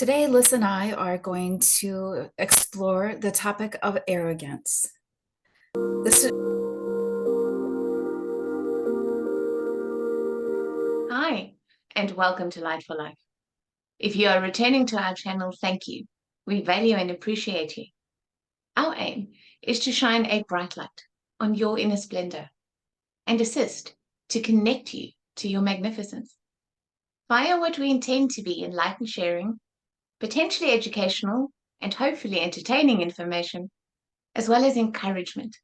Today, Liss and I are going to explore the topic of arrogance. This is, Hi, and welcome to Light for Life. If you are returning to our channel, thank you. We value and appreciate you. Our aim is to shine a bright light on your inner splendor and assist to connect you to your magnificence via what we intend to be enlightened sharing, potentially educational, and hopefully entertaining information, as well as encouragement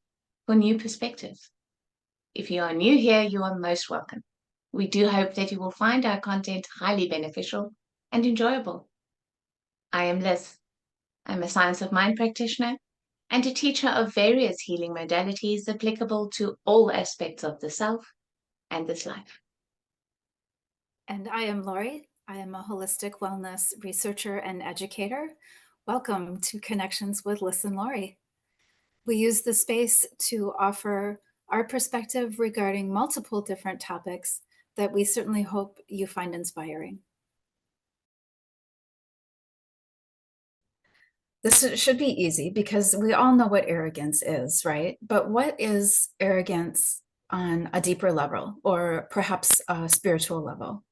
for new perspectives. If you are new here, you are most welcome. We do hope that you will find our content highly beneficial and enjoyable. I am Liz. I'm a science of mind practitioner and a teacher of various healing modalities applicable to all aspects of the self and this life. and I am Lori. I am a holistic wellness researcher and educator. Welcome to Connections with Liss and Lori. We use the space to offer our perspective regarding multiple different topics that we certainly hope you find inspiring. This should be easy because we all know what arrogance is, right? But what is arrogance on a deeper level or perhaps a spiritual level?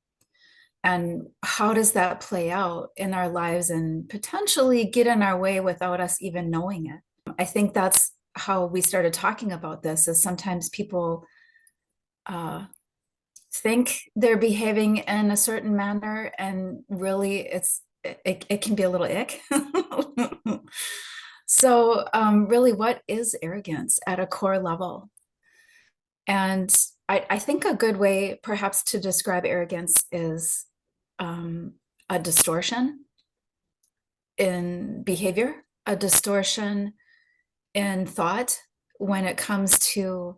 And how does that play out in our lives and potentially get in our way without us even knowing it? I think that's how we started talking about this, is sometimes people think they're behaving in a certain manner and really it can be a little ick. So really, what is arrogance at a core level? And I think a good way perhaps to describe arrogance is a distortion in behavior, a distortion in thought when it comes to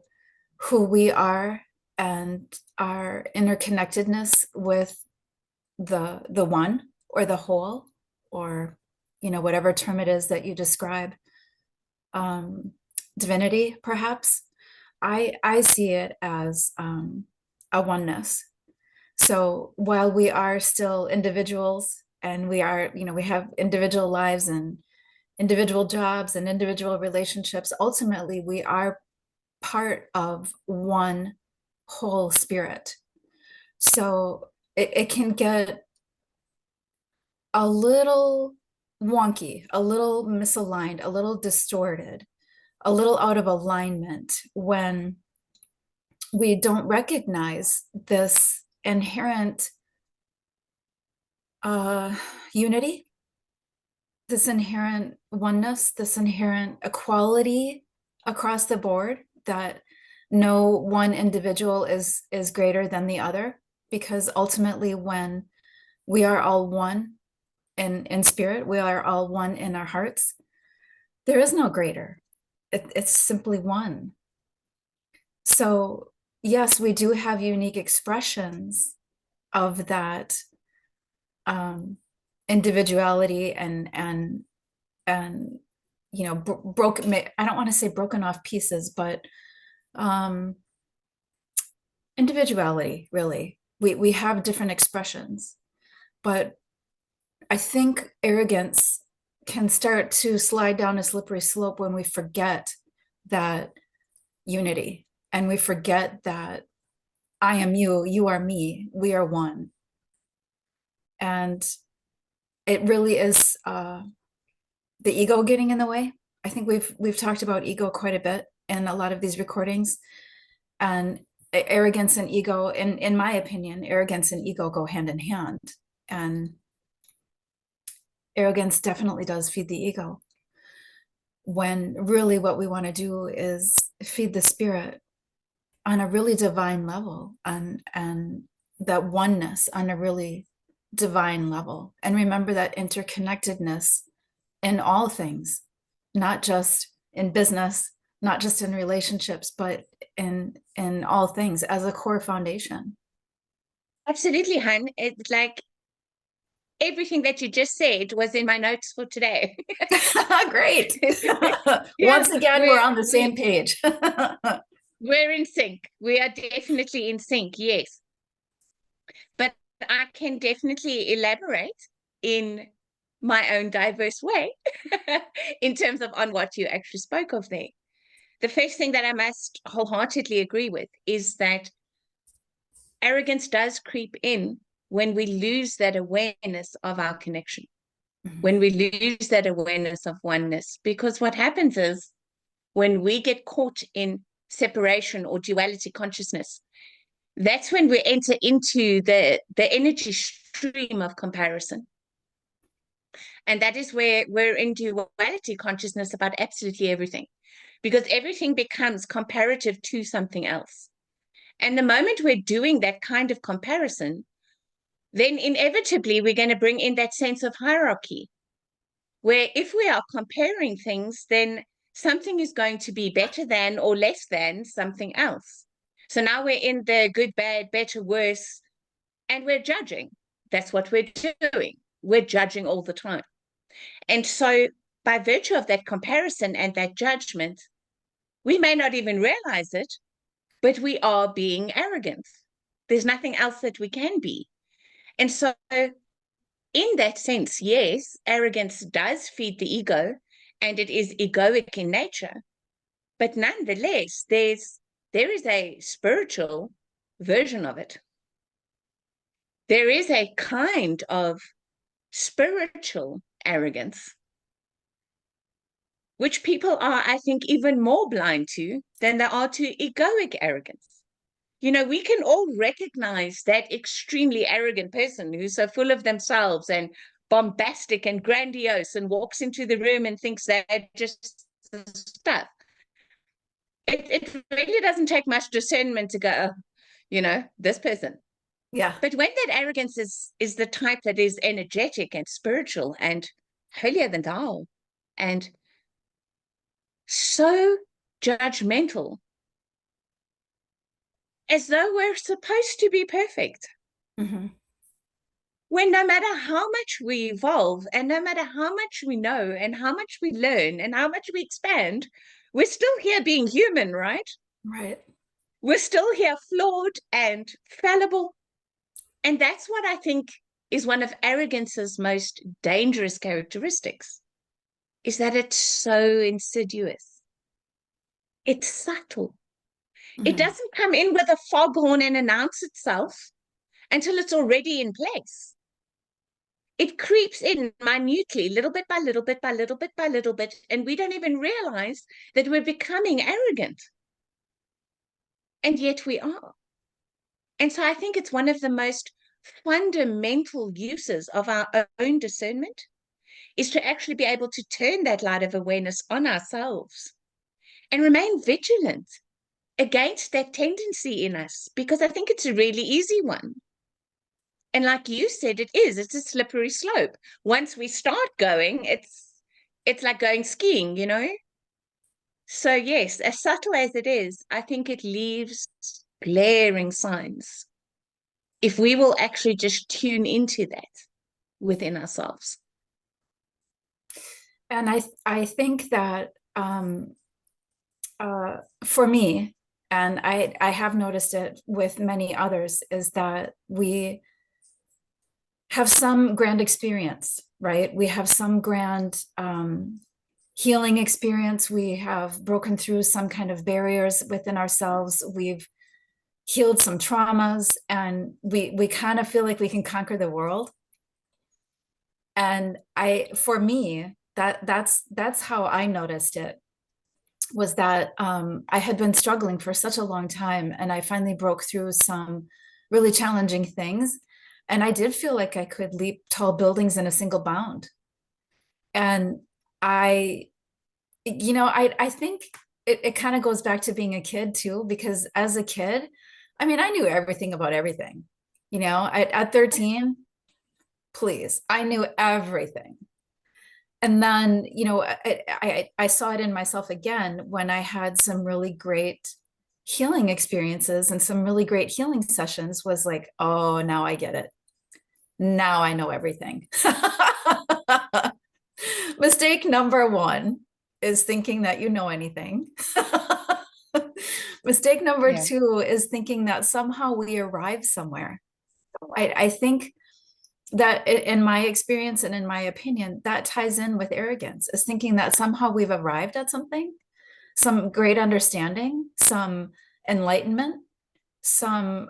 who we are and our interconnectedness with the one or the whole, or whatever term it is that you describe, divinity perhaps. I see it as a oneness. So while we are still individuals and we have individual lives and individual jobs and individual relationships, ultimately we are part of one whole spirit. So it can get a little wonky, a little misaligned, a little distorted, a little out of alignment when we don't recognize this inherent unity, this inherent oneness, this inherent equality across the board, that no one individual is greater than the other, because ultimately when we are all one in spirit, we are all one in our hearts, there is no greater. It's simply one. So yes, we do have unique expressions of that individuality and broken, I don't want to say broken off pieces, but individuality, really. We have different expressions, but I think arrogance can start to slide down a slippery slope when we forget that unity, and we forget that I am you, you are me, we are one. And it really is the ego getting in the way. I think we've talked about ego quite a bit in a lot of these recordings, and arrogance and ego, in my opinion, arrogance and ego go hand in hand, and arrogance definitely does feed the ego, when really what we want to do is feed the spirit on a really divine level, and that oneness on a really divine level. And remember that interconnectedness in all things, not just in business, not just in relationships, but in all things, as a core foundation. Absolutely, hun. It's like everything that you just said was in my notes for today. Great. Yeah, Once again, we're on the same page. we're in sync. We are definitely in sync, yes. But I can definitely elaborate in my own diverse way in terms of on what you actually spoke of there. The first thing that I must wholeheartedly agree with is that arrogance does creep in when we lose that awareness of our connection, Mhm. when we lose that awareness of oneness. Because what happens is when we get caught in separation or duality consciousness, that's when we enter into the energy stream of comparison. And that is where we're in duality consciousness about absolutely everything, because everything becomes comparative to something else. And the moment we're doing that kind of comparison, then inevitably we're going to bring in that sense of hierarchy, where if we are comparing things, then something is going to be better than or less than something else. So now we're in the good, bad, better, worse, and we're judging. That's what we're doing. We're judging all the time. And so, by virtue of that comparison and that judgment, we may not even realize it, but we are being arrogant. There's nothing else that we can be. And so, in that sense, yes, arrogance does feed the ego and it is egoic in nature. But nonetheless, there is a spiritual version of it. There is a kind of spiritual arrogance, which people are, I think, even more blind to than they are to egoic arrogance. You know, we can all recognize that extremely arrogant person who's so full of themselves and bombastic and grandiose and walks into the room and thinks they're just stuff. It really doesn't take much discernment to go, oh, you know, this person. Yeah. But when that arrogance is the type that is energetic and spiritual and holier than thou and so judgmental, as though we're supposed to be perfect, Mm-hmm. when no matter how much we evolve and no matter how much we know and how much we learn and how much we expand, we're still here being human, right? Right. We're still here flawed and fallible. And that's what I think is one of arrogance's most dangerous characteristics, is that it's so insidious. It's subtle. It Mm-hmm. doesn't come in with a foghorn and announce itself until it's already in place. It creeps in minutely, little bit by little bit by little bit by little bit, and we don't even realize that we're becoming arrogant. And yet we are. And so I think it's one of the most fundamental uses of our own discernment is to actually be able to turn that light of awareness on ourselves and remain vigilant against that tendency in us, because I think it's a really easy one. And like you said, it's a slippery slope. Once we start going, it's like going skiing, you know? So yes, as subtle as it is, I think it leaves glaring signs if we will actually just tune into that within ourselves. And I think that for me, and I have noticed it with many others, is that we have some grand experience, right? We have some grand healing experience. We have broken through some kind of barriers within ourselves. We've healed some traumas, and we kind of feel like we can conquer the world. And for me, that's how I noticed it, was that I had been struggling for such a long time, and I finally broke through some really challenging things. And I did feel like I could leap tall buildings in a single bound. And I, I think it kind of goes back to being a kid too, because as a kid, I mean, I knew everything about everything. At 13, please, I knew everything. And then, I saw it in myself again when I had some really great healing experiences and some really great healing sessions, was like, oh, now I get it. Now I know everything. Mistake number one is thinking that you know anything. Mistake number Yeah. two is thinking that somehow we arrive somewhere. I think That in my experience and in my opinion, that ties in with arrogance, is thinking that somehow we've arrived at something, some great understanding, some enlightenment, some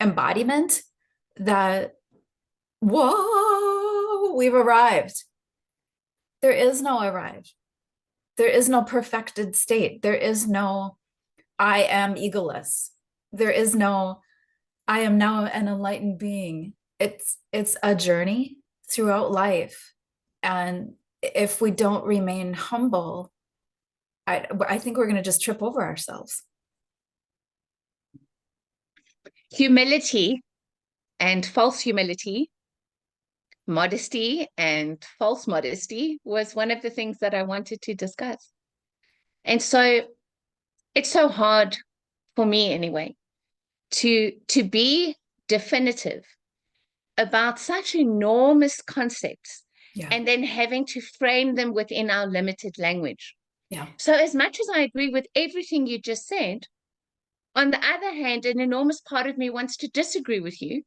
embodiment that, whoa, we've arrived. There is no arrived. There is no perfected state. There is no I am egoless. There is no I am now an enlightened being. It's a journey throughout life. And if we don't remain humble, I think we're going to just trip over ourselves. Humility and false humility, modesty and false modesty was one of the things that I wanted to discuss. And so it's so hard for me anyway to be definitive about such enormous concepts Yeah. and then having to frame them within our limited language. Yeah. So as much as I agree with everything you just said, on the other hand, an enormous part of me wants to disagree with you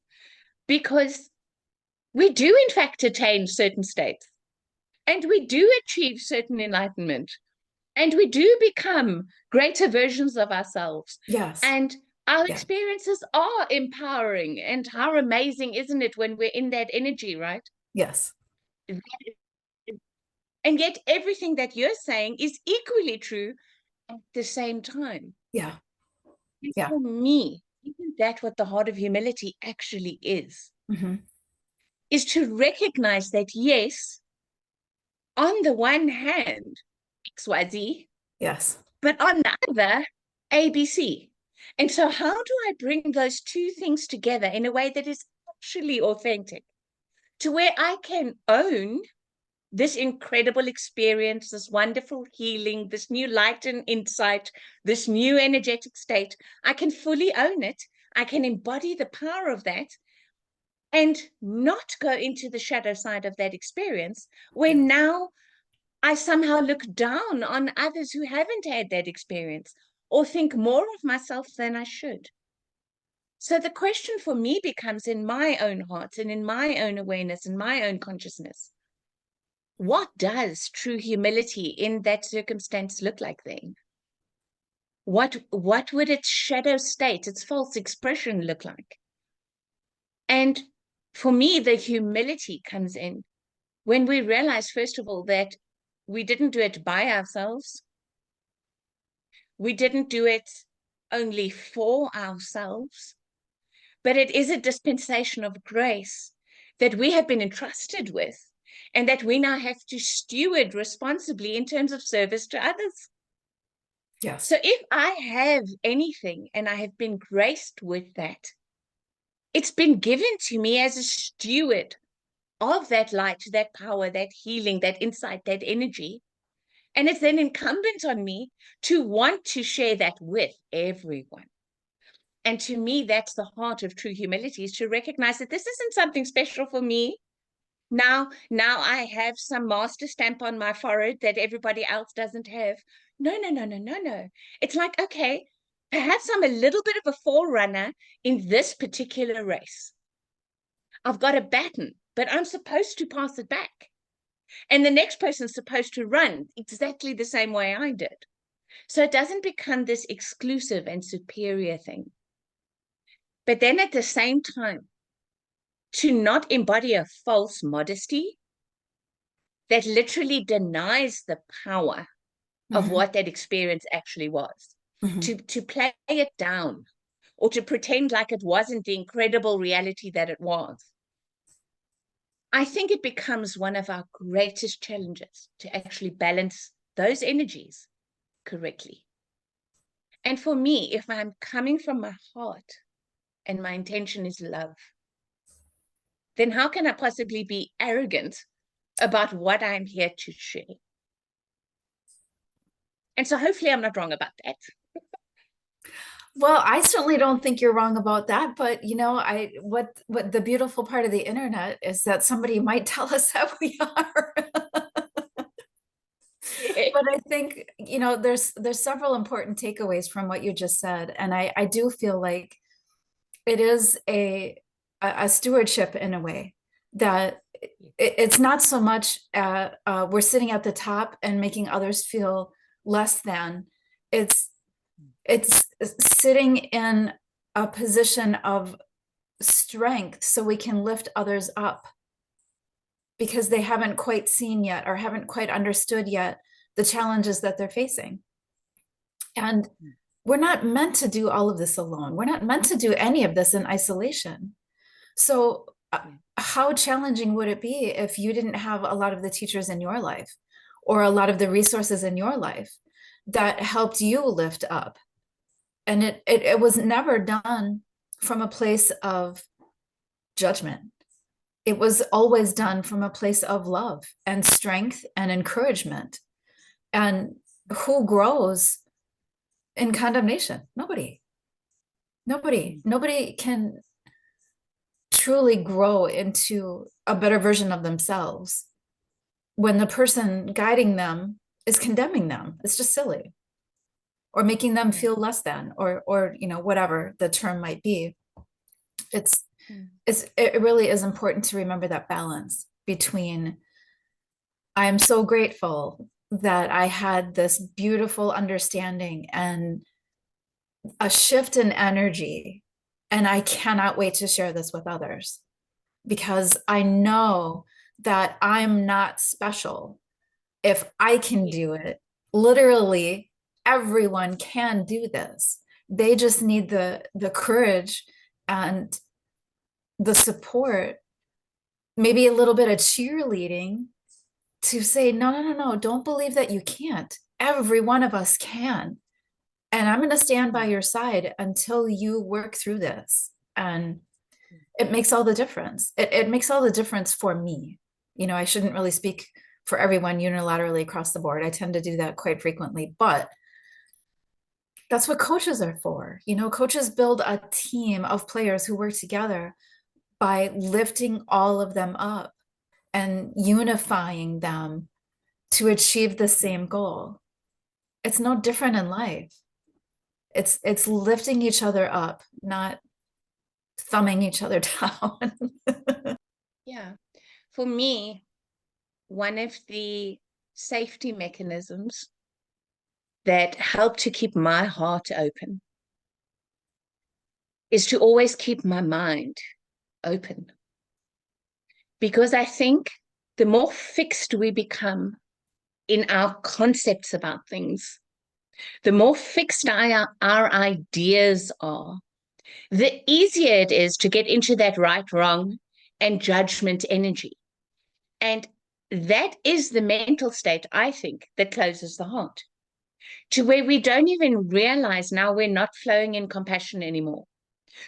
because we do in fact attain certain states and we do achieve certain enlightenment and we do become greater versions of ourselves. Yes. And our Yeah. experiences are empowering. And how amazing, isn't it, when we're in that energy, right? Yes. And yet, everything that you're saying is equally true at the same time. Yeah. And Yeah. for me, isn't that what the heart of humility actually is? Mm-hmm. Is to recognize that, yes, on the one hand, XYZ, Yes. but on the other, ABC. And so, how do I bring those two things together in a way that is actually authentic to where I can own this incredible experience, this wonderful healing, this new light and insight, this new energetic state? I can fully own it. I can embody the power of that and not go into the shadow side of that experience where Yeah. now I somehow look down on others who haven't had that experience or think more of myself than I should. So the question for me becomes, in my own heart and in my own awareness and my own consciousness, what does true humility in that circumstance look like then? What would its shadow state, its false expression look like? And for me, the humility comes in when we realize, first of all, that we didn't do it by ourselves. We didn't do it only for ourselves, but it is a dispensation of grace that we have been entrusted with and that we now have to steward responsibly in terms of service to others. Yes. So if I have anything and I have been graced with that, it's been given to me as a steward of that light, that power, that healing, that insight, that energy. And it's then incumbent on me to want to share that with everyone. And to me, that's the heart of true humility, is to recognize that this isn't something special for me. Now I have some master stamp on my forehead that everybody else doesn't have. No, no, no, no, no, no. It's like, okay, perhaps I'm a little bit of a forerunner in this particular race. I've got a baton, but I'm supposed to pass it back. And the next person's supposed to run exactly the same way I did. So it doesn't become this exclusive and superior thing. But then at the same time, to not embody a false modesty that literally denies the power of Mm-hmm. what that experience actually was, Mm-hmm. to play it down or to pretend like it wasn't the incredible reality that it was. I think it becomes one of our greatest challenges to actually balance those energies correctly. And for me, if I'm coming from my heart and my intention is love, then how can I possibly be arrogant about what I'm here to share? And so hopefully I'm not wrong about that. Well, I certainly don't think you're wrong about that, but I what the beautiful part of the internet is that somebody might tell us that we are. But I think, there's several important takeaways from what you just said. And I do feel like it is a stewardship in a way that it's not so much we're sitting at the top and making others feel less than. It's it's sitting in a position of strength so we can lift others up because they haven't quite seen yet or haven't quite understood yet the challenges that they're facing. And we're not meant to do all of this alone. We're not meant to do any of this in isolation. So, how challenging would it be if you didn't have a lot of the teachers in your life or a lot of the resources in your life that helped you lift up? And it was never done from a place of judgment. It was always done from a place of love and strength and encouragement. And who grows in condemnation? Nobody can truly grow into a better version of themselves when the person guiding them is condemning them. It's just silly, or making them feel less than, or whatever the term might be. It's it really is important to remember that balance between, I am so grateful that I had this beautiful understanding and a shift in energy, and I cannot wait to share this with others because I know that I'm not special. If I can do it, literally everyone can do this. They just need the courage and the support, maybe a little bit of cheerleading to say, no, no, no, no, don't believe that you can't. Every one of us can. And I'm going to stand by your side until you work through this. And it makes all the difference. It makes all the difference for me. I shouldn't really speak for everyone unilaterally across the board. I tend to do that quite frequently, but that's what coaches are for. Coaches build a team of players who work together by lifting all of them up and unifying them to achieve the same goal. It's no different in life. It's lifting each other up, not thumbing each other down. Yeah. For me, one of the safety mechanisms that help to keep my heart open is to always keep my mind open. Because I think the more fixed we become in our concepts about things, the more fixed our ideas are, the easier it is to get into that right, wrong, and judgment energy. And that is the mental state, I think, that closes the heart, to where we don't even realize now we're not flowing in compassion anymore,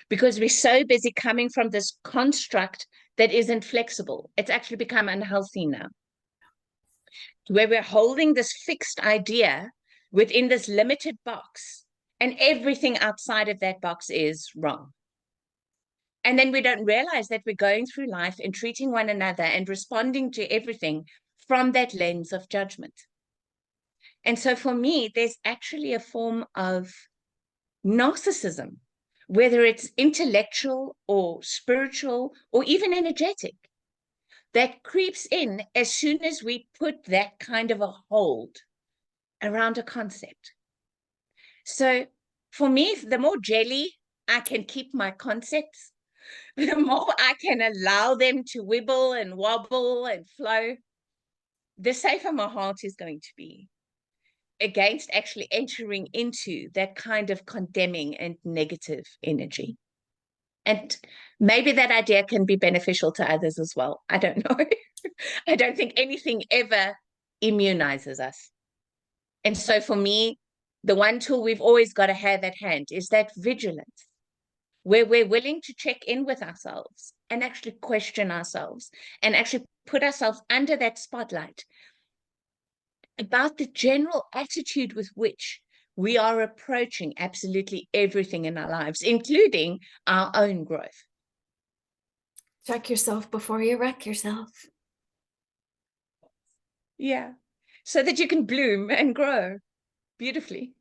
because we're so busy coming from this construct that isn't flexible. It's actually become unhealthy now, where we're holding this fixed idea within this limited box, and everything outside of that box is wrong. And then we don't realize that we're going through life and treating one another and responding to everything from that lens of judgment. And so for me, there's actually a form of narcissism, whether it's intellectual or spiritual or even energetic, that creeps in as soon as we put that kind of a hold around a concept. So for me, the more jelly I can keep my concepts, the more I can allow them to wibble and wobble and flow, the safer my heart is going to be against actually entering into that kind of condemning and negative energy. And maybe that idea can be beneficial to others as well. I don't know. I don't think anything ever immunizes us. And so for me, the one tool we've always got to have at hand is that vigilance, where we're willing to check in with ourselves and actually question ourselves and actually put ourselves under that spotlight about the general attitude with which we are approaching absolutely everything in our lives, including our own growth. Check yourself before you wreck yourself. Yeah, so that you can bloom and grow beautifully.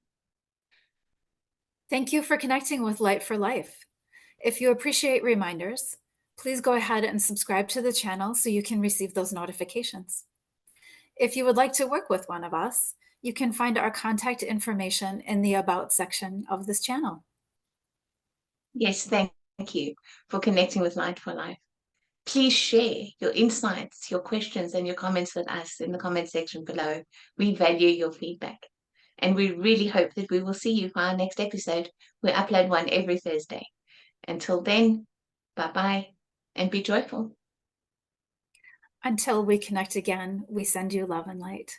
Thank you for connecting with Light for Life. If you appreciate reminders, Please go ahead and subscribe to the channel so you can receive those notifications. If you would like to work with one of us, you can find our contact information in the About section of this channel. Yes, thank you for connecting with Light for Life. Please share your insights, your questions, and your comments with us in the comment section below. We value your feedback. And we really hope that we will see you for our next episode. We upload one every Thursday. Until then, bye-bye and be joyful. Until we connect again, we send you love and light.